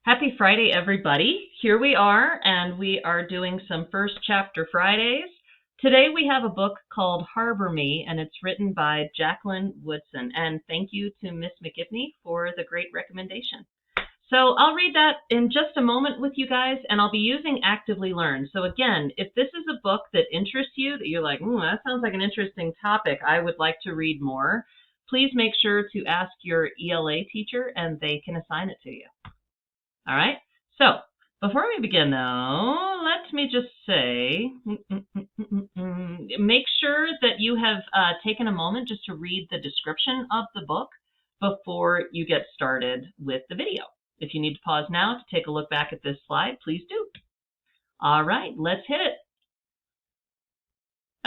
Happy Friday, everybody. Here we are, and we are doing some First Chapter Fridays. Today we have a book called Harbor Me, and it's written by Jacqueline Woodson. And thank you to Miss McGivney for the great recommendation. So I'll read that in just a moment with you guys, and I'll be using Actively Learn. So again, if this is a book that interests you, that you're like, that sounds like an interesting topic, I would like to read more, please make sure to ask your ELA teacher, and they can assign it to you. All right, so before we begin though, let me just say, make sure that you have taken a moment just to read the description of the book before you get started with the video. If you need to pause now to take a look back at this slide, please do. All right, let's hit it.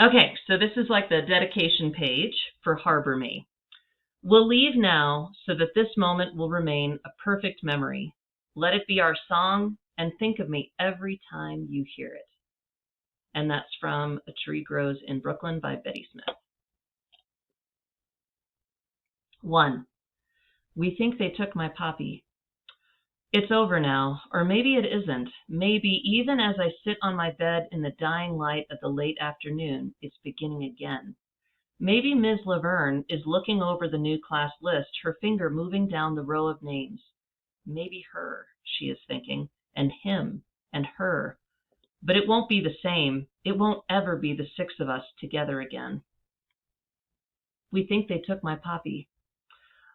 Okay, so this is like the dedication page for Harbor Me. We'll leave now so that this moment will remain a perfect memory. Let it be our song, and think of me every time you hear it. And that's from A Tree Grows in Brooklyn by Betty Smith. 1. We think they took my poppy. It's over now, or maybe it isn't. Maybe even as I sit on my bed in the dying light of the late afternoon, it's beginning again. Maybe Ms. Laverne is looking over the new class list, her finger moving down the row of names. Maybe her, she is thinking, and him, and her. But it won't be the same. It won't ever be the 6 of us together again. We think they took my poppy.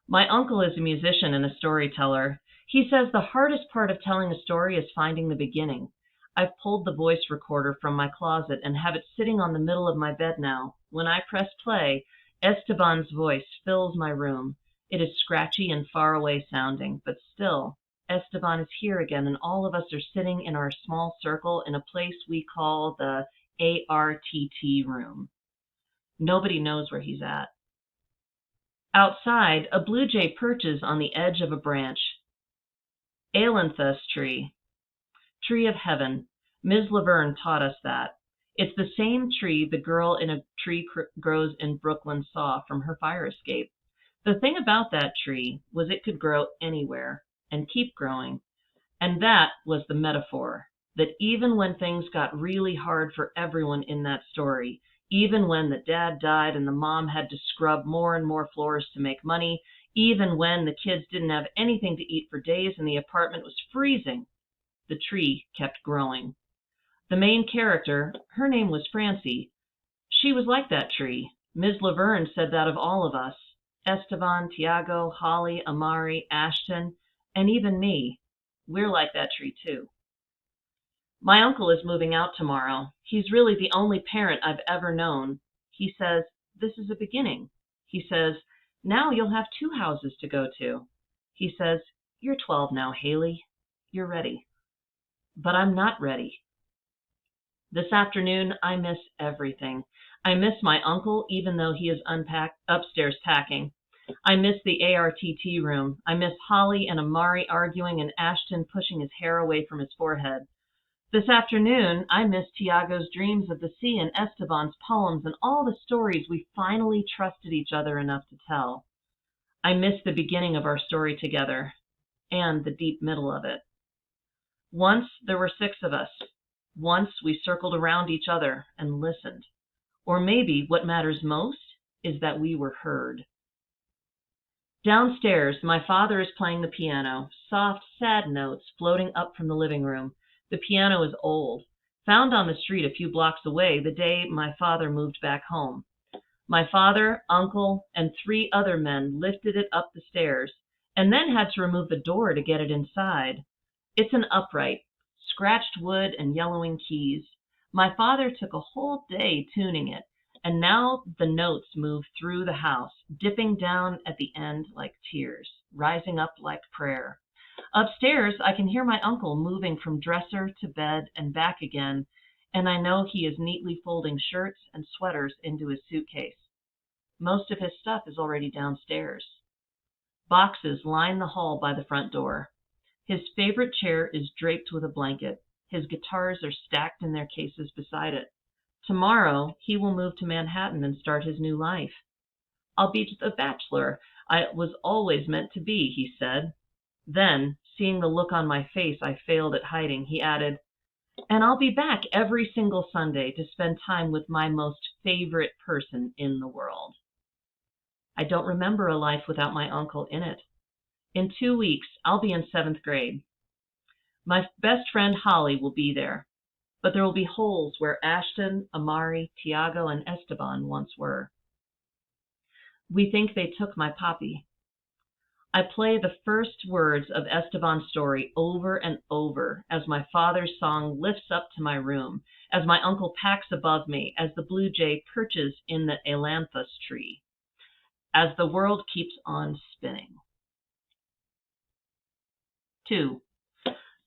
My uncle is a musician and a storyteller. He says the hardest part of telling a story is finding the beginning. I've pulled the voice recorder from my closet and have it sitting on the middle of my bed now. When I press play, Esteban's voice fills my room. It is scratchy and far away sounding, but still, Esteban is here again, and all of us are sitting in our small circle in a place we call the ARTT room. Nobody knows where he's at. Outside, a blue jay perches on the edge of a branch. Ailanthus tree. Tree of heaven. Ms. Laverne taught us that. It's the same tree the girl in A Tree Grows in Brooklyn saw from her fire escape. The thing about that tree was it could grow anywhere and keep growing. And that was the metaphor, that even when things got really hard for everyone in that story, even when the dad died and the mom had to scrub more and more floors to make money, even when the kids didn't have anything to eat for days and the apartment was freezing, the tree kept growing. The main character, her name was Francie. She was like that tree. Ms. Laverne said that of all of us. Esteban, Tiago, Holly, Amari, Ashton, and even me. We're like that tree too. My uncle is moving out tomorrow. He's really the only parent I've ever known. He says, this is a beginning. He says, now you'll have 2 houses to go to. He says, you're 12 now, Haley. You're ready. But I'm not ready. This afternoon, I miss everything. I miss my uncle, even though he is upstairs packing. I miss the ARTT room. I miss Holly and Amari arguing and Ashton pushing his hair away from his forehead. This afternoon, I miss Tiago's dreams of the sea and Esteban's poems and all the stories we finally trusted each other enough to tell. I miss the beginning of our story together and the deep middle of it. Once there were 6 of us. Once we circled around each other and listened. Or maybe what matters most is that we were heard. Downstairs, my father is playing the piano, soft, sad notes floating up from the living room. The piano is old, found on the street a few blocks away the day my father moved back home. My father, uncle, and 3 other men lifted it up the stairs and then had to remove the door to get it inside. It's an upright, scratched wood and yellowing keys. My father took a whole day tuning it, and now the notes move through the house, dipping down at the end like tears, rising up like prayer. Upstairs, I can hear my uncle moving from dresser to bed and back again, and I know he is neatly folding shirts and sweaters into his suitcase. Most of his stuff is already downstairs. Boxes line the hall by the front door. His favorite chair is draped with a blanket. His guitars are stacked in their cases beside it. Tomorrow, he will move to Manhattan and start his new life. I'll be the bachelor I was always meant to be, he said. Then, Seeing the look on my face I failed at hiding, he added, "And I'll be back every single Sunday to spend time with my most favorite person in the world." I don't remember a life without my uncle in it. In 2 weeks, I'll be in 7th grade. My best friend Holly will be there, but there will be holes where Ashton, Amari, Tiago, and Esteban once were. We think they took my papi. I play the first words of Esteban's story over and over as my father's song lifts up to my room, as my uncle packs above me, as the blue jay perches in the ailanthus tree, as the world keeps on spinning. 2.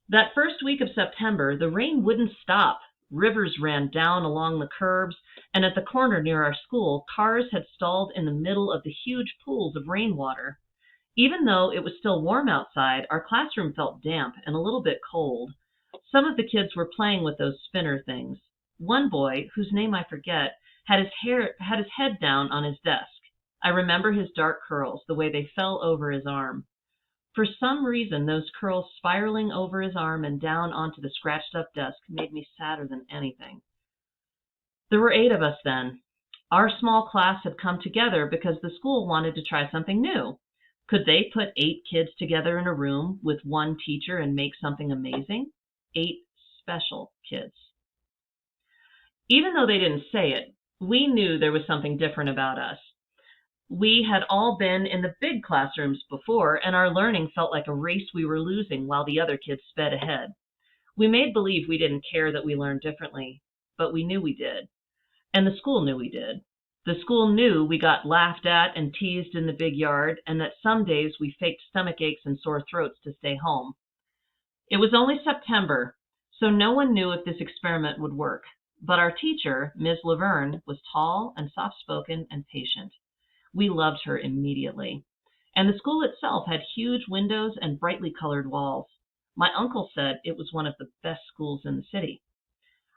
That first week of September, the rain wouldn't stop. Rivers ran down along the curbs, and at the corner near our school, cars had stalled in the middle of the huge pools of rainwater. Even though it was still warm outside, our classroom felt damp and a little bit cold. Some of the kids were playing with those spinner things. One boy, whose name I forget, had his head down on his desk. I remember his dark curls, the way they fell over his arm. For some reason, those curls spiraling over his arm and down onto the scratched-up desk made me sadder than anything. There were 8 of us then. Our small class had come together because the school wanted to try something new. Could they put 8 kids together in a room with one teacher and make something amazing? 8 special kids. Even though they didn't say it, we knew there was something different about us. We had all been in the big classrooms before, and our learning felt like a race we were losing while the other kids sped ahead. We made believe we didn't care that we learned differently, but we knew we did. And the school knew we did. The school knew we got laughed at and teased in the big yard, and that some days we faked stomach aches and sore throats to stay home. It was only September, so no one knew if this experiment would work. But our teacher, Ms. Laverne, was tall and soft-spoken and patient. We loved her immediately. And the school itself had huge windows and brightly colored walls. My uncle said it was one of the best schools in the city.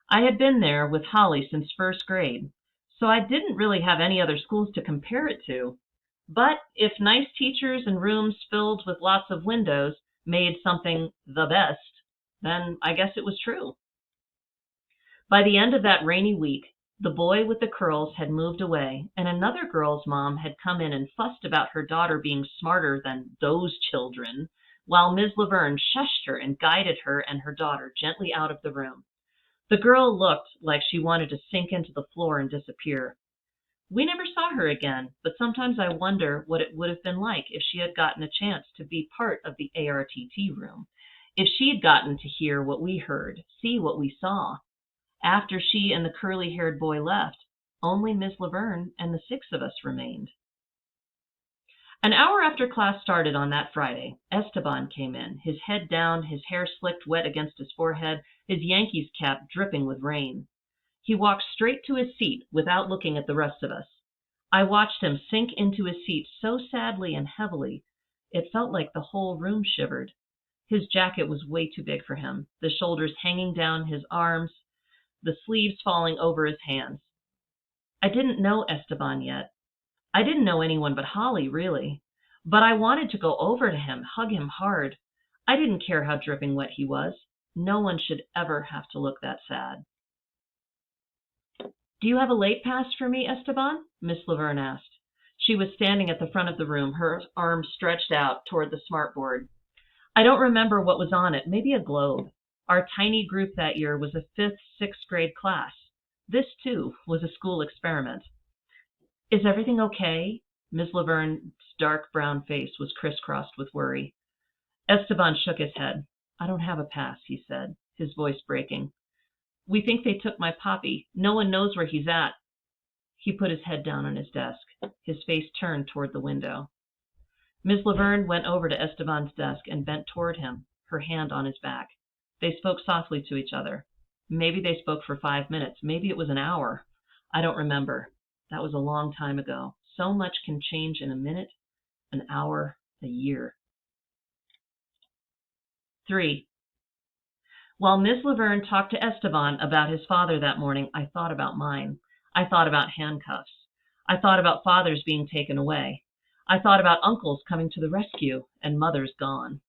I had been there with Holly since 1st grade, so I didn't really have any other schools to compare it to. But if nice teachers and rooms filled with lots of windows made something the best, then I guess it was true. By the end of that rainy week, the boy with the curls had moved away, and another girl's mom had come in and fussed about her daughter being smarter than those children, while Ms. Laverne shushed her and guided her and her daughter gently out of the room. The girl looked like she wanted to sink into the floor and disappear. We never saw her again, but sometimes I wonder what it would have been like if she had gotten a chance to be part of the ARTT room, if she'd gotten to hear what we heard, see what we saw. After she and the curly-haired boy left, only Miss Laverne and the 6 of us remained. An hour after class started on that Friday, Esteban came in, his head down, his hair slicked wet against his forehead, his Yankees cap dripping with rain. He walked straight to his seat without looking at the rest of us. I watched him sink into his seat so sadly and heavily, it felt like the whole room shivered. His jacket was way too big for him, the shoulders hanging down his arms, the sleeves falling over his hands. I didn't know Esteban yet. I didn't know anyone but Holly, really. But I wanted to go over to him, hug him hard. I didn't care how dripping wet he was. No one should ever have to look that sad. "Do you have a late pass for me, Esteban?" Miss Laverne asked. She was standing at the front of the room, her arms stretched out toward the smartboard. I don't remember what was on it, maybe a globe. Our tiny group that year was a 5th, 6th grade class. This, too, was a school experiment. "Is everything okay?" Miss Laverne's dark brown face was crisscrossed with worry. Esteban shook his head. "I don't have a pass," he said, his voice breaking. "We think they took my papi. No one knows where he's at." He put his head down on his desk, his face turned toward the window. Miss Laverne went over to Esteban's desk and bent toward him, her hand on his back. They spoke softly to each other. Maybe they spoke for 5 minutes. Maybe it was an hour. I don't remember. That was a long time ago. So much can change in a minute, an hour, a year. 3. While Miss Laverne talked to Esteban about his father that morning, I thought about mine. I thought about handcuffs. I thought about fathers being taken away. I thought about uncles coming to the rescue and mothers gone.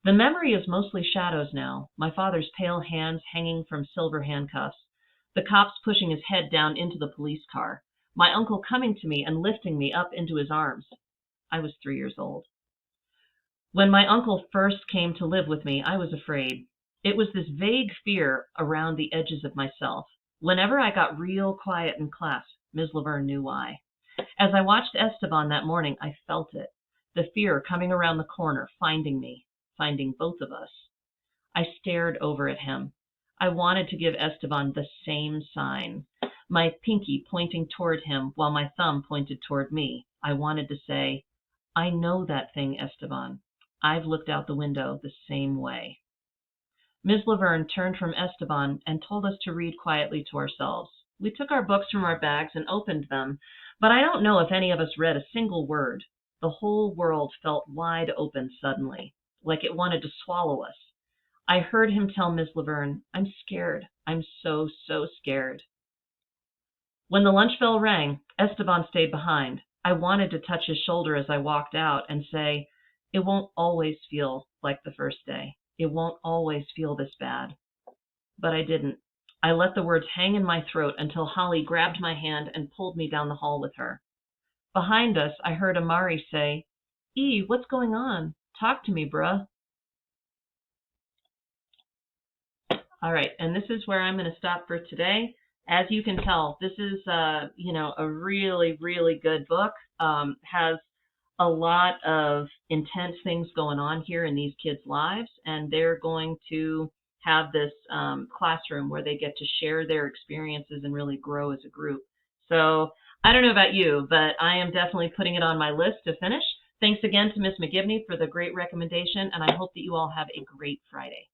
The memory is mostly shadows now, my father's pale hands hanging from silver handcuffs, the cops pushing his head down into the police car, my uncle coming to me and lifting me up into his arms. I was 3 years old. When my uncle first came to live with me, I was afraid. It was this vague fear around the edges of myself. Whenever I got real quiet in class, Ms. Laverne knew why. As I watched Esteban that morning, I felt it. The fear coming around the corner, finding me, finding both of us. I stared over at him. I wanted to give Esteban the same sign, my pinky pointing toward him while my thumb pointed toward me. I wanted to say, I know that thing, Esteban. I've looked out the window the same way. Ms. Laverne turned from Esteban and told us to read quietly to ourselves. We took our books from our bags and opened them, but I don't know if any of us read a single word. The whole world felt wide open suddenly, like it wanted to swallow us. I heard him tell Ms. Laverne, I'm scared. I'm so scared. When the lunch bell rang, Esteban stayed behind. I wanted to touch his shoulder as I walked out and say, it won't always feel like the first day. It won't always feel this bad. But I didn't. I let the words hang in my throat until Holly grabbed my hand and pulled me down the hall with her. Behind us, I heard Amari say, E, what's going on? Talk to me, bruh. All right, and this is where I'm going to stop for today. As you can tell, this is a really, really good book. Has a lot of intense things going on here in these kids' lives, and they're going to have this classroom where they get to share their experiences and really grow as a group. So I don't know about you, but I am definitely putting it on my list to finish. Thanks again to Ms. McGivney for the great recommendation, and I hope that you all have a great Friday.